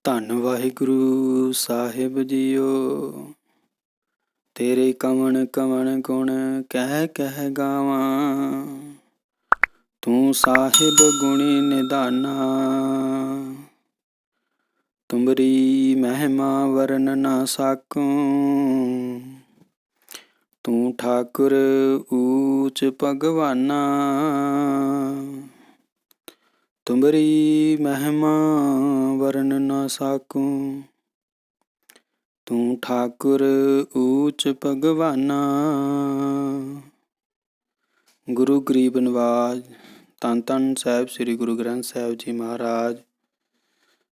ਧੰਨ ਵਾਹਿਗੁਰੂ ਸਾਹਿਬ ਜੀਓ। ਤੇਰੇ ਕਵਣ ਕਵਣ ਗੁਣ ਕਹਿ ਕਹਿ ਗਾਵਾਂ। ਤੂੰ ਸਾਹਿਬ ਗੁਣੀ ਨਿਧਾਨਾ। ਤੁਮਰੀ ਮਹਿਮਾ ਵਰਨ ਨਾ ਸਾਕੂੰ। ਤੂੰ ਠਾਕੁਰ ਊਚ ਭਗਵਾਨਾ। ਤੁਮਰੀ ਮਹਿਮਾ ਵਰਨ ਨਾ ਸਾਕੂੰ। ਤੂੰ ਠਾਕੁਰ ਊਚ ਭਗਵਾਨਾ। ਗੁਰੂ ਗਰੀਬ ਨਿਵਾਜ ਧੰਨ ਧੰਨ ਸਾਹਿਬ ਸ੍ਰੀ ਗੁਰੂ ਗ੍ਰੰਥ ਸਾਹਿਬ ਜੀ ਮਹਾਰਾਜ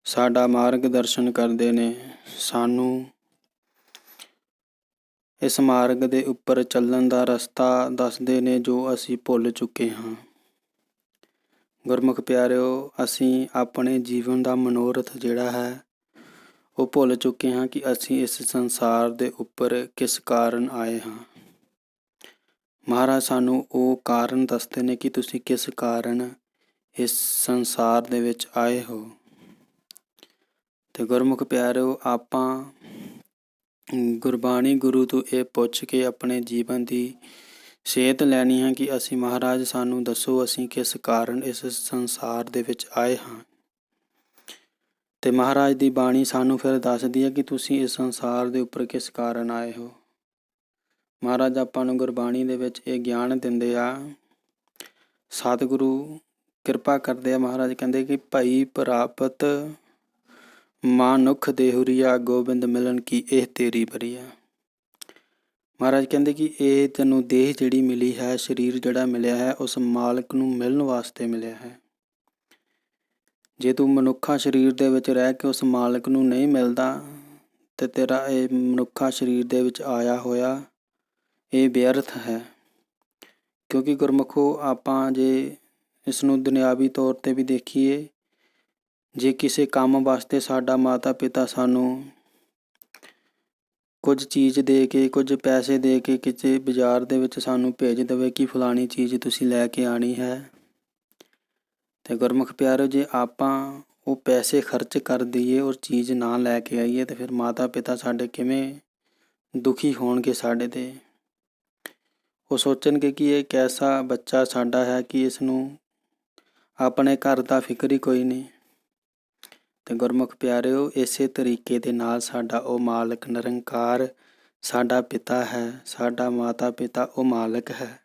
ਸਾਡਾ ਮਾਰਗ ਦਰਸ਼ਨ ਕਰਦੇ ਨੇ। ਸਾਨੂੰ ਇਸ ਮਾਰਗ ਦੇ ਉੱਪਰ ਚੱਲਣ ਦਾ ਰਸਤਾ ਦੱਸਦੇ ਨੇ ਜੋ ਅਸੀਂ ਭੁੱਲ ਚੁੱਕੇ ਹਾਂ। ਗੁਰਮੁਖ ਪਿਆਰਿਓ, ਅਸੀਂ ਆਪਣੇ ਜੀਵਨ ਦਾ ਮਨੋਰਥ ਜਿਹੜਾ ਹੈ ਉਹ ਭੁੱਲ ਚੁੱਕੇ ਹਾਂ ਕਿ ਅਸੀਂ ਇਸ ਸੰਸਾਰ ਦੇ ਉੱਪਰ ਕਿਸ ਕਾਰਨ ਆਏ ਹਾਂ। ਮਹਾਰਾਜ ਸਾਨੂੰ ਉਹ ਕਾਰਨ ਦੱਸਦੇ ਨੇ ਕਿ ਤੁਸੀਂ ਕਿਸ ਕਾਰਨ ਇਸ ਸੰਸਾਰ ਦੇ ਵਿੱਚ ਆਏ ਹੋ। ਅਤੇ ਗੁਰਮੁਖ ਪਿਆਰਿਓ, ਆਪਾਂ ਗੁਰਬਾਣੀ ਗੁਰੂ ਤੋਂ ਇਹ ਪੁੱਛ ਕੇ ਆਪਣੇ ਜੀਵਨ ਦੀ ਸੇਧ ਲੈਣੀ ਹੈ ਕਿ ਅਸੀਂ ਮਹਾਰਾਜ ਸਾਨੂੰ ਦੱਸੋ ਅਸੀਂ ਕਿਸ ਕਾਰਨ ਇਸ ਸੰਸਾਰ ਦੇ ਵਿੱਚ ਆਏ ਹਾਂ। ਅਤੇ ਮਹਾਰਾਜ ਦੀ ਬਾਣੀ ਸਾਨੂੰ ਫਿਰ ਦੱਸਦੀ ਹੈ ਕਿ ਤੁਸੀਂ ਇਸ ਸੰਸਾਰ ਦੇ ਉੱਪਰ ਕਿਸ ਕਾਰਨ ਆਏ ਹੋ। ਮਹਾਰਾਜ ਆਪਾਂ ਨੂੰ ਗੁਰਬਾਣੀ ਦੇ ਵਿੱਚ ਇਹ ਗਿਆਨ ਦਿੰਦੇ ਆ। ਸਤਿਗੁਰੂ ਕਿਰਪਾ ਕਰਦੇ ਆ। ਮਹਾਰਾਜ ਕਹਿੰਦੇ ਕਿ ਭਈ ਪ੍ਰਾਪਤ ਮਾਨੁਖ ਦੇਹੁਰੀਆ ਗੋਬਿੰਦ ਮਿਲਣ ਕੀ ਇਹ ਤੇਰੀ ਬਰੀਆ। ਮਹਾਰਾਜ ਕਹਿੰਦੇ ਕਿ ਇਹ ਤੈਨੂੰ ਦੇਹ ਜਿਹੜੀ ਮਿਲੀ ਹੈ, ਸਰੀਰ ਜਿਹੜਾ ਮਿਲਿਆ ਹੈ, ਉਸ ਮਾਲਕ ਨੂੰ ਮਿਲਣ ਵਾਸਤੇ ਮਿਲਿਆ ਹੈ। ਜੇ ਤੂੰ ਮਨੁੱਖਾ ਸਰੀਰ ਦੇ ਵਿੱਚ ਰਹਿ ਕੇ ਉਸ ਮਾਲਕ ਨੂੰ ਨਹੀਂ ਮਿਲਦਾ ਤਾਂ ਤੇਰਾ ਇਹ ਮਨੁੱਖਾ ਸਰੀਰ ਦੇ ਵਿੱਚ ਆਇਆ ਹੋਇਆ ਇਹ ਵਿਅਰਥ ਹੈ। ਕਿਉਂਕਿ ਗੁਰਮੁਖੋ, ਆਪਾਂ ਜੇ ਇਸ ਨੂੰ ਦੁਨਿਆਵੀ ਤੌਰ 'ਤੇ ਵੀ ਦੇਖੀਏ, ਜੇ ਕਿਸੇ ਕੰਮ ਵਾਸਤੇ ਸਾਡਾ ਮਾਤਾ ਪਿਤਾ ਸਾਨੂੰ ਕੁਝ ਚੀਜ਼ ਦੇ ਕੇ, ਕੁਝ ਪੈਸੇ ਦੇ ਕੇ ਕਿਸੇ ਬਾਜ਼ਾਰ ਦੇ ਵਿੱਚ ਸਾਨੂੰ ਭੇਜ ਦੇਵੇ ਕਿ ਫਲਾਣੀ ਚੀਜ਼ ਤੁਸੀਂ ਲੈ ਕੇ ਆਉਣੀ ਹੈ, ਅਤੇ ਗੁਰਮੁਖ ਪਿਆਰਿਓ, ਜੇ ਆਪਾਂ ਉਹ ਪੈਸੇ ਖਰਚ ਕਰ ਦਈਏ ਔਰ ਚੀਜ਼ ਨਾ ਲੈ ਕੇ ਆਈਏ ਤਾਂ ਫਿਰ ਮਾਤਾ ਪਿਤਾ ਸਾਡੇ ਕਿਵੇਂ ਦੁਖੀ ਹੋਣਗੇ ਸਾਡੇ 'ਤੇ। ਉਹ ਸੋਚਣਗੇ ਕਿ ਇਹ ਕੈਸਾ ਬੱਚਾ ਸਾਡਾ ਹੈ ਕਿ ਇਸ ਨੂੰ ਆਪਣੇ ਘਰ ਦਾ ਫਿਕਰ ਹੀ ਕੋਈ ਨਹੀਂ। ਅਤੇ ਗੁਰਮੁਖ ਪਿਆਰਿਓ, ਇਸੇ ਤਰੀਕੇ ਦੇ ਨਾਲ ਸਾਡਾ ਉਹ ਮਾਲਕ ਨਿਰੰਕਾਰ ਸਾਡਾ ਪਿਤਾ ਹੈ, ਸਾਡਾ ਮਾਤਾ ਪਿਤਾ ਉਹ ਮਾਲਕ ਹੈ।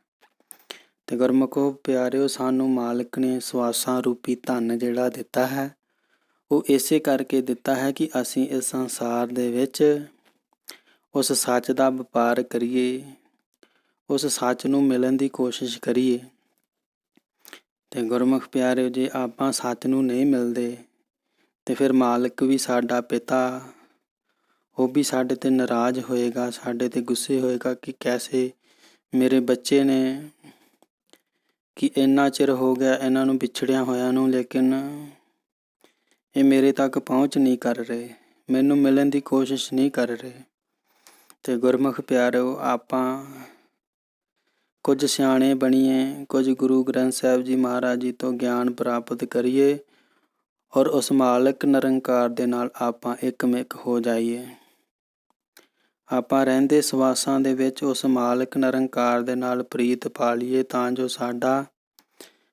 ਅਤੇ ਗੁਰਮੁਖੋ ਪਿਆਰਿਓ, ਸਾਨੂੰ ਮਾਲਕ ਨੇ ਸਵਾਸਾਂ ਰੂਪੀ ਧਨ ਜਿਹੜਾ ਦਿੱਤਾ ਹੈ ਉਹ ਇਸੇ ਕਰਕੇ ਦਿੱਤਾ ਹੈ ਕਿ ਅਸੀਂ ਇਸ ਸੰਸਾਰ ਦੇ ਵਿੱਚ ਉਸ ਸੱਚ ਦਾ ਵਪਾਰ ਕਰੀਏ, ਉਸ ਸੱਚ ਨੂੰ ਮਿਲਣ ਦੀ ਕੋਸ਼ਿਸ਼ ਕਰੀਏ। ਅਤੇ ਗੁਰਮੁਖ ਪਿਆਰਿਓ, ਜੇ ਆਪਾਂ ਸੱਚ ਨੂੰ ਨਹੀਂ ਮਿਲਦੇ ਅਤੇ ਫਿਰ ਮਾਲਕ ਵੀ ਸਾਡਾ ਪਿਤਾ ਉਹ ਵੀ ਸਾਡੇ 'ਤੇ ਨਾਰਾਜ਼ ਹੋਏਗਾ, ਸਾਡੇ 'ਤੇ ਗੁੱਸੇ ਹੋਏਗਾ ਕਿ ਕੈਸੇ ਮੇਰੇ ਬੱਚੇ ਨੇ ਕਿ ਇੰਨਾ ਚਿਰ ਹੋ ਗਿਆ ਇਹਨਾਂ ਨੂੰ ਵਿਛੜਿਆਂ ਹੋਇਆਂ ਨੂੰ, ਲੇਕਿਨ ਇਹ ਮੇਰੇ ਤੱਕ ਪਹੁੰਚ ਨਹੀਂ ਕਰ ਰਹੇ, ਮੈਨੂੰ ਮਿਲਣ ਦੀ ਕੋਸ਼ਿਸ਼ ਨਹੀਂ ਕਰ ਰਹੇ। ਅਤੇ ਗੁਰਮੁਖ ਪਿਆਰਿਓ, ਆਪਾਂ ਕੁਝ ਸਿਆਣੇ ਬਣੀਏ, ਕੁਝ ਗੁਰੂ ਗ੍ਰੰਥ ਸਾਹਿਬ ਜੀ ਮਹਾਰਾਜ ਜੀ ਤੋਂ ਗਿਆਨ ਪ੍ਰਾਪਤ ਕਰੀਏ ਔਰ ਉਸ ਮਾਲਕ ਨਿਰੰਕਾਰ ਦੇ ਨਾਲ ਆਪਾਂ ਇੱਕਮਿਕ ਹੋ ਜਾਈਏ। ਆਪਾਂ ਰਹਿੰਦੇ ਸਵਾਸਾਂ ਦੇ ਵਿੱਚ ਉਸ ਮਾਲਕ ਨਿਰੰਕਾਰ ਦੇ ਨਾਲ ਪ੍ਰੀਤ ਪਾ ਲਈਏ ਤਾਂ ਜੋ ਸਾਡਾ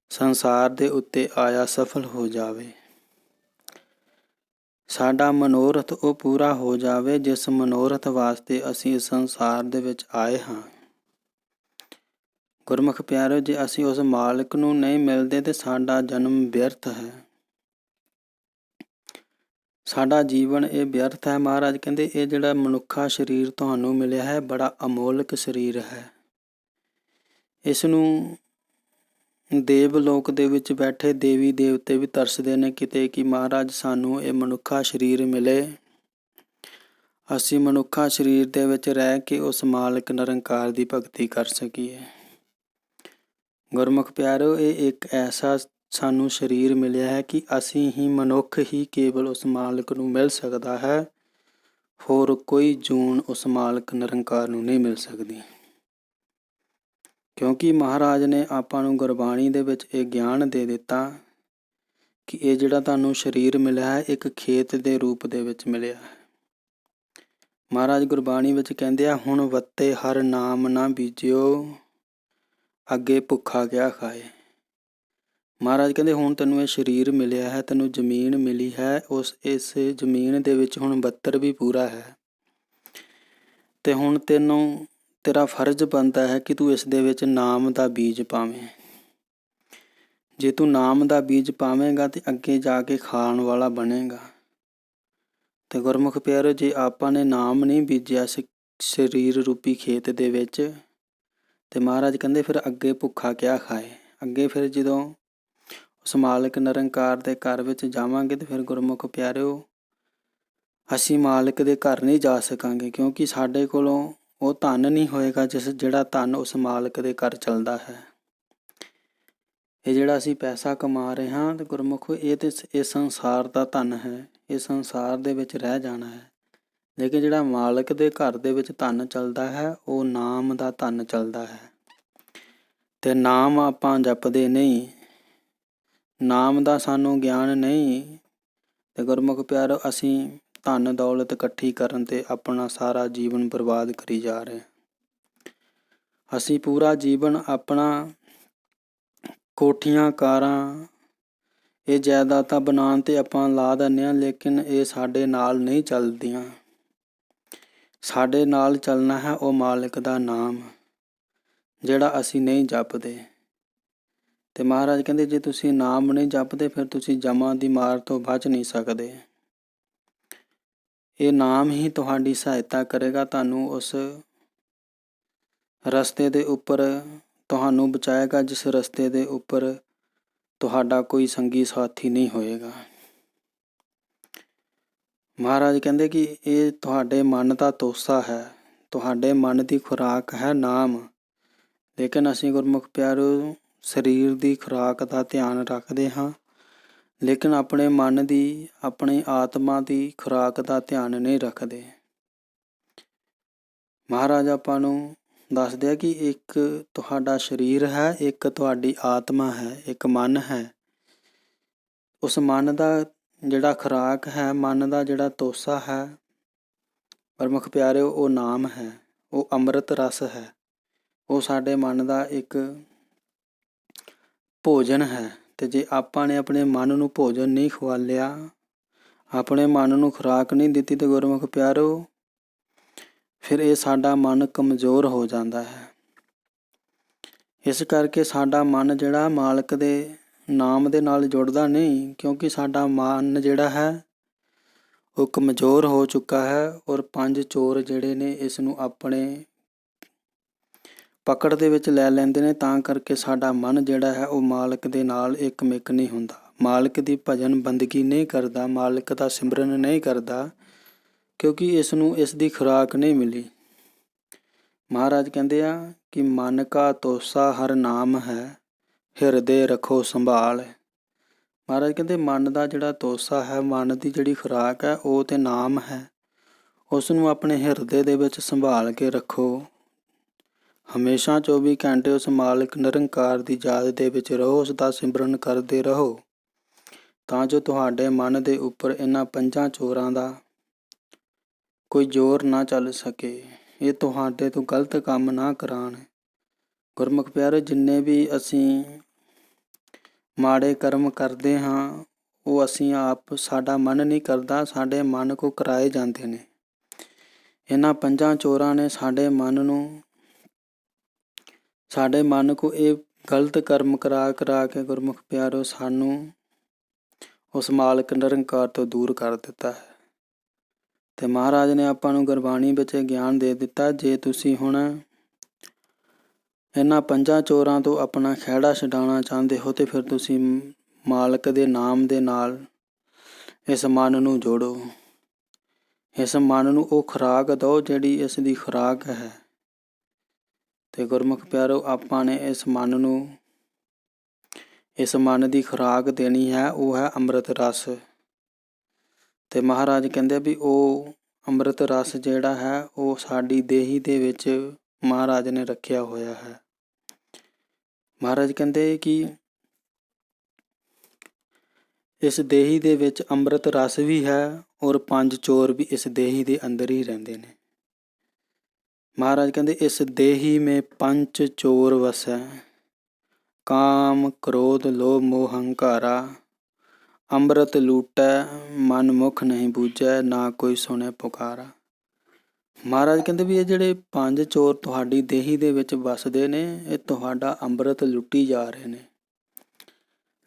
ਸੰਸਾਰ ਦੇ ਉੱਤੇ ਆਇਆ ਸਫਲ ਹੋ ਜਾਵੇ। ਸਾਡਾ ਮਨੋਰਥ ਉਹ ਪੂਰਾ ਹੋ ਜਾਵੇ ਜਿਸ ਮਨੋਰਥ ਵਾਸਤੇ ਅਸੀਂ ਇਸ ਸੰਸਾਰ ਦੇ ਵਿੱਚ ਆਏ ਹਾਂ। ਗੁਰਮੁਖ ਪਿਆਰਿਓ, ਜੇ ਅਸੀਂ ਉਸ ਮਾਲਕ ਨੂੰ ਨਹੀਂ ਮਿਲਦੇ ਤਾਂ ਸਾਡਾ ਜਨਮ ਵਿਅਰਥ ਹੈ, ਸਾਡਾ ਜੀਵਨ ਇਹ ਵਿਅਰਥ ਹੈ। ਮਹਾਰਾਜ ਕਹਿੰਦੇ ਇਹ ਜਿਹੜਾ ਮਨੁੱਖਾ ਸਰੀਰ ਤੁਹਾਨੂੰ ਮਿਲਿਆ ਹੈ ਬੜਾ ਅਮੋਲਕ ਸਰੀਰ ਹੈ। ਇਸ ਨੂੰ ਦੇਵ ਲੋਕ ਦੇ ਵਿੱਚ ਬੈਠੇ ਦੇਵੀ ਦੇਵਤੇ ਵੀ ਤਰਸਦੇ ਨੇ ਕਿਤੇ ਕਿ ਮਹਾਰਾਜ ਸਾਨੂੰ ਇਹ ਮਨੁੱਖਾ ਸਰੀਰ ਮਿਲੇ, ਅਸੀਂ ਮਨੁੱਖਾ ਸਰੀਰ ਦੇ ਵਿੱਚ ਰਹਿ ਕੇ ਉਸ ਮਾਲਕ ਨਿਰੰਕਾਰ ਦੀ ਭਗਤੀ ਕਰ ਸਕੀਏ। ਗੁਰਮੁਖ ਪਿਆਰਿਓ, ਇਹ ਇੱਕ ਐਸਾ ਸਾਨੂੰ ਸਰੀਰ ਮਿਲਿਆ ਹੈ ਕਿ ਅਸੀਂ ਹੀ ਮਨੁੱਖ ਹੀ ਕੇਵਲ ਉਸ ਮਾਲਕ ਨੂੰ ਮਿਲ ਸਕਦਾ ਹੈ, ਹੋਰ ਕੋਈ ਜੂਨ ਉਸ ਮਾਲਕ ਨਿਰੰਕਾਰ ਨੂੰ ਨਹੀਂ ਮਿਲ ਸਕਦੀ। ਕਿਉਂਕਿ ਮਹਾਰਾਜ ਨੇ ਆਪਾਂ ਨੂੰ ਗੁਰਬਾਣੀ ਦੇ ਵਿੱਚ ਇਹ ਗਿਆਨ ਦੇ ਦਿੱਤਾ ਕਿ ਇਹ ਜਿਹੜਾ ਤੁਹਾਨੂੰ ਸਰੀਰ ਮਿਲਿਆ ਹੈ ਇੱਕ ਖੇਤ ਦੇ ਰੂਪ ਦੇ ਵਿੱਚ ਮਿਲਿਆ ਹੈ। ਮਹਾਰਾਜ ਗੁਰਬਾਣੀ ਵਿੱਚ ਕਹਿੰਦੇ ਆ, ਹੁਣ ਵੱਤੇ ਹਰ ਨਾਮ ਨਾ ਬੀਜਿਓ, ਅੱਗੇ ਭੁੱਖਾ ਕਿਆ ਖਾਏ। ਮਹਾਰਾਜ ਕਹਿੰਦੇ ਹੁਣ ਤੈਨੂੰ ਇਹ ਸਰੀਰ ਮਿਲਿਆ ਹੈ, ਤੈਨੂੰ ਜ਼ਮੀਨ ਮਿਲੀ ਹੈ, ਇਸ ਜ਼ਮੀਨ ਦੇ ਵਿੱਚ ਹੁਣ ਬੱਤਰ ਵੀ ਪੂਰਾ ਹੈ ਅਤੇ ਹੁਣ ਤੇਰਾ ਫਰਜ਼ ਬਣਦਾ ਹੈ ਕਿ ਤੂੰ ਇਸ ਦੇ ਵਿੱਚ ਨਾਮ ਦਾ ਬੀਜ ਪਾਵੇਂ। ਜੇ ਤੂੰ ਨਾਮ ਦਾ ਬੀਜ ਪਾਵੇਂਗਾ ਤਾਂ ਅੱਗੇ ਜਾ ਕੇ ਖਾਣ ਵਾਲਾ ਬਣੇਗਾ। ਅਤੇ ਗੁਰਮੁਖ ਪਿਆਰਿਓ, ਜੇ ਆਪਾਂ ਨੇ ਨਾਮ ਨਹੀਂ ਬੀਜਿਆ ਸਰੀਰ ਰੂਪੀ ਖੇਤ ਦੇ ਵਿੱਚ, ਅਤੇ ਮਹਾਰਾਜ ਕਹਿੰਦੇ ਫਿਰ ਅੱਗੇ ਭੁੱਖਾ ਕਿਆ ਖਾਏ। ਅੱਗੇ ਫਿਰ ਜਦੋਂ ਉਸ ਮਾਲਕ ਨਿਰੰਕਾਰ ਦੇ ਘਰ ਵਿੱਚ ਜਾਵਾਂਗੇ ਤਾਂ ਫਿਰ ਗੁਰਮੁਖ ਪਿਆਰਿਓ ਅਸੀਂ ਮਾਲਕ ਦੇ ਘਰ ਨਹੀਂ ਜਾ ਸਕਾਂਗੇ, ਕਿਉਂਕਿ ਸਾਡੇ ਕੋਲੋਂ ਉਹ ਧਨ ਨਹੀਂ ਹੋਏਗਾ ਜਿਹੜਾ ਧਨ ਉਸ ਮਾਲਕ ਦੇ ਘਰ ਚੱਲਦਾ ਹੈ। ਇਹ ਜਿਹੜਾ ਅਸੀਂ ਪੈਸਾ ਕਮਾ ਰਹੇ ਹਾਂ ਅਤੇ ਗੁਰਮੁਖੋ ਇਹ ਤਾਂ ਇਸ ਸੰਸਾਰ ਦਾ ਧਨ ਹੈ, ਇਹ ਸੰਸਾਰ ਦੇ ਵਿੱਚ ਰਹਿ ਜਾਣਾ ਹੈ। ਲੇਕਿਨ ਜਿਹੜਾ ਮਾਲਕ ਦੇ ਘਰ ਦੇ ਵਿੱਚ ਧਨ ਚੱਲਦਾ ਹੈ ਉਹ ਨਾਮ ਦਾ ਧਨ ਚੱਲਦਾ ਹੈ। ਅਤੇ ਨਾਮ ਆਪਾਂ ਜਪਦੇ ਨਹੀਂ, ਨਾਮ ਦਾ ਸਾਨੂੰ ਗਿਆਨ ਨਹੀਂ, ਅਤੇ ਗੁਰਮੁਖ ਪਿਆਰੋ ਅਸੀਂ ਧਨ ਦੌਲਤ ਇਕੱਠੀ ਕਰਨ 'ਤੇ ਆਪਣਾ ਸਾਰਾ ਜੀਵਨ ਬਰਬਾਦ ਕਰੀ ਜਾ ਰਹੇ। ਅਸੀਂ ਪੂਰਾ ਜੀਵਨ ਆਪਣਾ ਕੋਠੀਆਂ ਕਾਰਾਂ ਇਹ ਜਾਇਦਾਦਾਂ ਬਣਾਉਣ 'ਤੇ ਆਪਾਂ ਲਾ ਦਿੰਦੇ ਹਾਂ, ਲੇਕਿਨ ਇਹ ਸਾਡੇ ਨਾਲ ਨਹੀਂ ਚੱਲਦੀਆਂ। ਸਾਡੇ ਨਾਲ ਚੱਲਣਾ ਹੈ ਉਹ ਮਾਲਕ ਦਾ ਨਾਮ ਜਿਹੜਾ ਅਸੀਂ ਨਹੀਂ ਜਪਦੇ। ਅਤੇ ਮਹਾਰਾਜ ਕਹਿੰਦੇ ਜੇ ਤੁਸੀਂ ਨਾਮ ਨਹੀਂ ਜਪਦੇ ਫਿਰ ਤੁਸੀਂ ਜਮਾਂ ਦੀ ਮਾਰ ਤੋਂ ਬਚ ਨਹੀਂ ਸਕਦੇ। ਇਹ ਨਾਮ ਹੀ ਤੁਹਾਡੀ ਸਹਾਇਤਾ ਕਰੇਗਾ, ਤੁਹਾਨੂੰ ਉਸ ਰਸਤੇ ਦੇ ਉੱਪਰ ਤੁਹਾਨੂੰ ਬਚਾਏਗਾ ਜਿਸ ਰਸਤੇ ਦੇ ਉੱਪਰ ਤੁਹਾਡਾ ਕੋਈ ਸੰਗੀ ਸਾਥੀ ਨਹੀਂ ਹੋਏਗਾ। ਮਹਾਰਾਜ ਕਹਿੰਦੇ ਕਿ ਇਹ ਤੁਹਾਡੇ ਮਨ ਦਾ ਤੋਸਾ ਹੈ, ਤੁਹਾਡੇ ਮਨ ਦੀ ਖੁਰਾਕ ਹੈ ਨਾਮ। ਲੇਕਿਨ ਅਸੀਂ ਗੁਰਮੁਖ ਪਿਆਰਿਓ ਸਰੀਰ ਦੀ ਖੁਰਾਕ ਦਾ ਧਿਆਨ ਰੱਖਦੇ ਹਾਂ, ਲੇਕਿਨ ਆਪਣੇ ਮਨ ਦੀ, ਆਪਣੀ ਆਤਮਾ ਦੀ ਖੁਰਾਕ ਦਾ ਧਿਆਨ ਨਹੀਂ ਰੱਖਦੇ। ਮਹਾਰਾਜ ਆਪਾਂ ਨੂੰ ਦੱਸਦੇ ਆ ਕਿ ਇੱਕ ਤੁਹਾਡਾ ਸਰੀਰ ਹੈ, ਇੱਕ ਤੁਹਾਡੀ ਆਤਮਾ ਹੈ, ਇੱਕ ਮਨ ਹੈ। ਉਸ ਮਨ ਦਾ ਜਿਹੜਾ ਖੁਰਾਕ ਹੈ, ਮਨ ਦਾ ਜਿਹੜਾ ਤੋਸਾ ਹੈ ਗੁਰਮੁਖ ਪਿਆਰਿਓ ਉਹ ਨਾਮ ਹੈ, ਉਹ ਅੰਮ੍ਰਿਤ ਰਸ ਹੈ। ਉਹ ਸਾਡੇ ਮਨ ਦਾ ਇੱਕ ਭੋਜਨ ਹੈ। ਅਤੇ ਜੇ ਆਪਾਂ ਨੇ ਆਪਣੇ ਮਨ ਨੂੰ ਭੋਜਨ ਨਹੀਂ ਖਵਾਲਿਆ, ਆਪਣੇ ਮਨ ਨੂੰ ਖੁਰਾਕ ਨਹੀਂ ਦਿੱਤੀ ਤਾਂ ਗੁਰਮੁਖ ਪਿਆਰਿਓ ਫਿਰ ਇਹ ਸਾਡਾ ਮਨ ਕਮਜ਼ੋਰ ਹੋ ਜਾਂਦਾ ਹੈ। ਇਸ ਕਰਕੇ ਸਾਡਾ ਮਨ ਜਿਹੜਾ ਮਾਲਕ ਦੇ ਨਾਮ ਦੇ ਨਾਲ ਜੁੜਦਾ ਨਹੀਂ, ਕਿਉਂਕਿ ਸਾਡਾ ਮਨ ਜਿਹੜਾ ਹੈ ਉਹ ਕਮਜ਼ੋਰ ਹੋ ਚੁੱਕਾ ਹੈ। ਔਰ 5 ਚੋਰ ਜਿਹੜੇ ਨੇ ਇਸ ਨੂੰ ਆਪਣੇ ਪਕੜ ਦੇ ਵਿੱਚ ਲੈ ਲੈਂਦੇ ਨੇ, ਤਾਂ ਕਰਕੇ ਸਾਡਾ ਮਨ ਜਿਹੜਾ ਹੈ ਉਹ ਮਾਲਕ ਦੇ ਨਾਲ ਇੱਕਮਿਕ ਨਹੀਂ ਹੁੰਦਾ, ਮਾਲਕ ਦੀ ਭਜਨ ਬੰਦਗੀ ਨਹੀਂ ਕਰਦਾ, ਮਾਲਕ ਦਾ ਸਿਮਰਨ ਨਹੀਂ ਕਰਦਾ, ਕਿਉਂਕਿ ਇਸ ਨੂੰ ਇਸ ਦੀ ਖੁਰਾਕ ਨਹੀਂ ਮਿਲੀ। ਮਹਾਰਾਜ ਕਹਿੰਦੇ ਆ ਕਿ ਮਨ ਕਾ ਤੋਸਾ ਹਰ ਨਾਮ ਹੈ, ਹਿਰਦੇ ਰੱਖੋ ਸੰਭਾਲ। ਮਹਾਰਾਜ ਕਹਿੰਦੇ ਮਨ ਦਾ ਜਿਹੜਾ ਤੋਸਾ ਹੈ, ਮਨ ਦੀ ਜਿਹੜੀ ਖੁਰਾਕ ਹੈ ਉਹ ਤਾਂ ਨਾਮ ਹੈ, ਉਸ ਨੂੰ ਆਪਣੇ ਹਿਰਦੇ ਦੇ ਵਿੱਚ ਸੰਭਾਲ ਕੇ ਰੱਖੋ। ਹਮੇਸ਼ਾ 24 ਘੰਟੇ ਉਸ ਮਾਲਕ ਨਿਰੰਕਾਰ ਦੀ ਯਾਦ ਦੇ ਵਿੱਚ ਰਹੋ, ਉਸ ਦਾ ਸਿਮਰਨ ਕਰਦੇ ਰਹੋ, ਤਾਂ ਜੋ ਤੁਹਾਡੇ ਮਨ ਦੇ ਉੱਪਰ ਇਹਨਾਂ 5 ਚੋਰਾਂ ਦਾ ਕੋਈ ਜ਼ੋਰ ਨਾ ਚੱਲ ਸਕੇ, ਇਹ ਤੁਹਾਡੇ ਤੋਂ ਗਲਤ ਕੰਮ ਨਾ ਕਰਾਉਣ। ਗੁਰਮੁਖ ਪਿਆਰੇ, ਜਿੰਨੇ ਵੀ ਅਸੀਂ ਮਾੜੇ ਕਰਮ ਕਰਦੇ ਹਾਂ ਉਹ ਅਸੀਂ ਆਪ, ਸਾਡਾ ਮਨ ਨਹੀਂ ਕਰਦਾ, ਸਾਡੇ ਮਨ ਕੋ ਕਰਾਏ ਜਾਂਦੇ ਨੇ। ਇਹਨਾਂ 5 ਚੋਰਾਂ ਨੇ ਸਾਡੇ ਮਨ ਕੋ ਇਹ ਗਲਤ ਕਰਮ ਕਰਾ ਕੇ ਗੁਰਮੁਖ ਪਿਆਰੋ ਸਾਨੂੰ ਉਸ ਮਾਲਕ ਨਿਰੰਕਾਰ ਤੋਂ ਦੂਰ ਕਰ ਦਿੱਤਾ ਹੈ। ਅਤੇ ਮਹਾਰਾਜ ਨੇ ਆਪਾਂ ਨੂੰ ਗੁਰਬਾਣੀ ਵਿੱਚ ਗਿਆਨ ਦੇ ਦਿੱਤਾ, ਜੇ ਤੁਸੀਂ ਹੁਣ ਇਹਨਾਂ 5 ਚੋਰਾਂ ਤੋਂ ਆਪਣਾ ਖਹਿੜਾ ਛਡਾਉਣਾ ਚਾਹੁੰਦੇ ਹੋ ਤਾਂ ਫਿਰ ਤੁਸੀਂ ਮਾਲਕ ਦੇ ਨਾਮ ਦੇ ਨਾਲ ਇਸ ਮਨ ਨੂੰ ਜੋੜੋ, ਇਸ ਮਨ ਨੂੰ ਉਹ ਖੁਰਾਕ ਦਿਓ ਜਿਹੜੀ ਇਸ ਦੀ ਖੁਰਾਕ ਹੈ। ਅਤੇ ਗੁਰਮੁਖ ਪਿਆਰੋ, ਆਪਾਂ ਨੇ ਇਸ ਮਨ ਦੀ ਖੁਰਾਕ ਦੇਣੀ ਹੈ, ਉਹ ਹੈ ਅੰਮ੍ਰਿਤ ਰਸ। ਅਤੇ ਮਹਾਰਾਜ ਕਹਿੰਦੇ ਵੀ ਉਹ ਅੰਮ੍ਰਿਤ ਰਸ ਜਿਹੜਾ ਹੈ ਉਹ ਸਾਡੀ ਦੇਹੀ ਦੇ ਵਿੱਚ ਮਹਾਰਾਜ ਨੇ ਰੱਖਿਆ ਹੋਇਆ ਹੈ। ਮਹਾਰਾਜ ਕਹਿੰਦੇ ਕਿ ਇਸ ਦੇਹੀ ਦੇ ਵਿੱਚ ਅੰਮ੍ਰਿਤ ਰਸ ਵੀ ਹੈ ਔਰ 5 ਚੋਰ ਵੀ ਇਸ ਦੇਹੀ ਦੇ ਅੰਦਰ ਹੀ ਰਹਿੰਦੇ ਨੇ। ਮਹਾਰਾਜ ਕਹਿੰਦੇ ਇਸ ਦੇਹੀ ਮੇਂ 5 ਚੋਰ ਵਸੈ, ਕਾਮ ਕ੍ਰੋਧ ਲੋਭ ਮੋਹ ਹੰਕਾਰਾ, ਅੰਮ੍ਰਿਤ ਲੂਟੈ ਮਨ ਮੁਖ ਨਹੀਂ ਬੂਝੈ, ਨਾ ਕੋਈ ਸੁਣੇ ਪੁਕਾਰਾ। ਮਹਾਰਾਜ ਕਹਿੰਦੇ ਵੀ ਇਹ ਜਿਹੜੇ 5 ਚੋਰ ਤੁਹਾਡੀ ਦੇਹੀ ਦੇ ਵਿੱਚ ਵਸਦੇ ਨੇ, ਇਹ ਤੁਹਾਡਾ ਅੰਮ੍ਰਿਤ ਲੁੱਟੀ ਜਾ ਰਹੇ ਨੇ।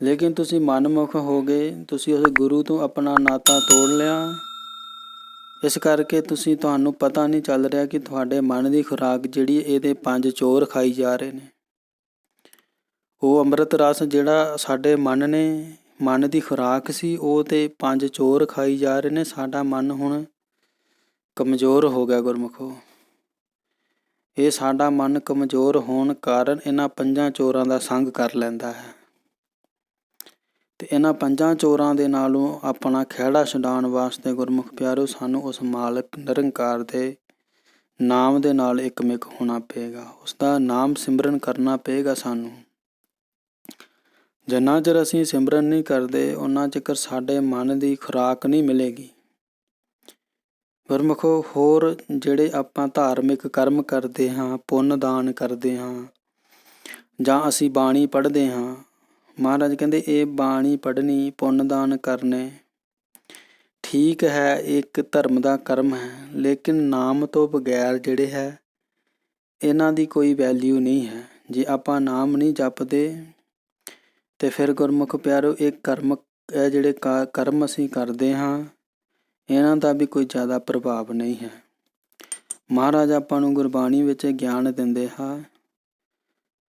ਲੇਕਿਨ ਤੁਸੀਂ ਮਨਮੁਖ ਹੋ ਗਏ, ਤੁਸੀਂ ਉਸ ਗੁਰੂ ਤੋਂ ਆਪਣਾ ਨਾਤਾ ਤੋੜ ਲਿਆ। ਇਸ ਕਰਕੇ ਤੁਹਾਨੂੰ ਪਤਾ ਨਹੀਂ ਚੱਲ ਰਿਹਾ ਕਿ ਤੁਹਾਡੇ ਮਨ ਦੀ ਖੁਰਾਕ ਜਿਹੜੀ ਇਹਦੇ 5 ਚੋਰ ਖਾਈ ਜਾ ਰਹੇ ਨੇ। ਉਹ ਅੰਮ੍ਰਿਤ ਰਸ ਜਿਹੜਾ ਸਾਡੇ ਮਨ ਦੀ ਖੁਰਾਕ ਸੀ, ਉਹ ਤੇ 5 ਚੋਰ ਖਾਈ ਜਾ ਰਹੇ ਨੇ। ਸਾਡਾ ਮਨ ਹੁਣ ਕਮਜ਼ੋਰ ਹੋ ਗਿਆ ਗੁਰਮੁਖੋ। ਇਹ ਸਾਡਾ ਮਨ ਕਮਜ਼ੋਰ ਹੋਣ ਕਾਰਨ ਇਹਨਾਂ 5 ਚੋਰਾਂ ਦਾ ਸੰਗ ਕਰ ਲੈਂਦਾ ਹੈ ਤੇ ਇਹਨਾਂ 5 ਚੋਰਾਂ ਦੇ ਨਾਲੋਂ ਆਪਣਾ ਖਹਿੜਾ ਛਡਾਉਣ ਵਾਸਤੇ ਗੁਰਮੁਖ ਪਿਆਰੋ ਸਾਨੂੰ ਉਸ ਮਾਲਕ ਨਿਰੰਕਾਰ ਦੇ ਨਾਮ ਦੇ ਨਾਲ ਇੱਕਮਿਕ ਹੋਣਾ ਪਏਗਾ। ਉਸ ਦਾ ਨਾਮ ਸਿਮਰਨ ਕਰਨਾ ਪਏਗਾ ਸਾਨੂੰ। ਜਿੰਨਾ ਚਿਰ ਅਸੀਂ ਸਿਮਰਨ ਨਹੀਂ ਕਰਦੇ, ਉਹਨਾਂ ਚਿਰ ਸਾਡੇ ਮਨ ਦੀ ਖੁਰਾਕ ਨਹੀਂ ਮਿਲੇਗੀ। ਗੁਰਮੁਖੋ, ਹੋਰ ਜਿਹੜੇ ਆਪਾਂ ਧਾਰਮਿਕ ਕਰਮ ਕਰਦੇ ਹਾਂ, ਪੁੰਨ ਦਾਨ ਕਰਦੇ ਹਾਂ, ਜਾਂ ਅਸੀਂ ਬਾਣੀ ਪੜ੍ਹਦੇ ਹਾਂ, ਮਹਾਰਾਜ ਕਹਿੰਦੇ ਇਹ ਬਾਣੀ ਪੜ੍ਹਨੀ, ਪੁੰਨ ਦਾਨ ਕਰਨੇ ਠੀਕ ਹੈ, ਇੱਕ ਧਰਮ ਦਾ ਕਰਮ ਹੈ। ਲੇਕਿਨ ਨਾਮ ਤੋਂ ਬਗੈਰ ਜਿਹੜੇ ਹੈ ਇਹਨਾਂ ਦੀ ਕੋਈ ਵੈਲਿਊ ਨਹੀਂ ਹੈ। ਜੇ ਆਪਾਂ ਨਾਮ ਨਹੀਂ ਜਪਦੇ ਤੇ ਫਿਰ ਗੁਰਮੁਖ ਪਿਆਰੋ ਇਹ ਜਿਹੜੇ ਕਰਮ ਅਸੀਂ ਕਰਦੇ ਹਾਂ, ਇਹਨਾਂ ਦਾ ਵੀ ਕੋਈ ਜ਼ਿਆਦਾ ਪ੍ਰਭਾਵ ਨਹੀਂ ਹੈ। ਮਹਾਰਾਜ ਆਪਾਂ ਨੂੰ ਗੁਰਬਾਣੀ ਵਿੱਚ ਗਿਆਨ ਦਿੰਦੇ ਹਾਂ।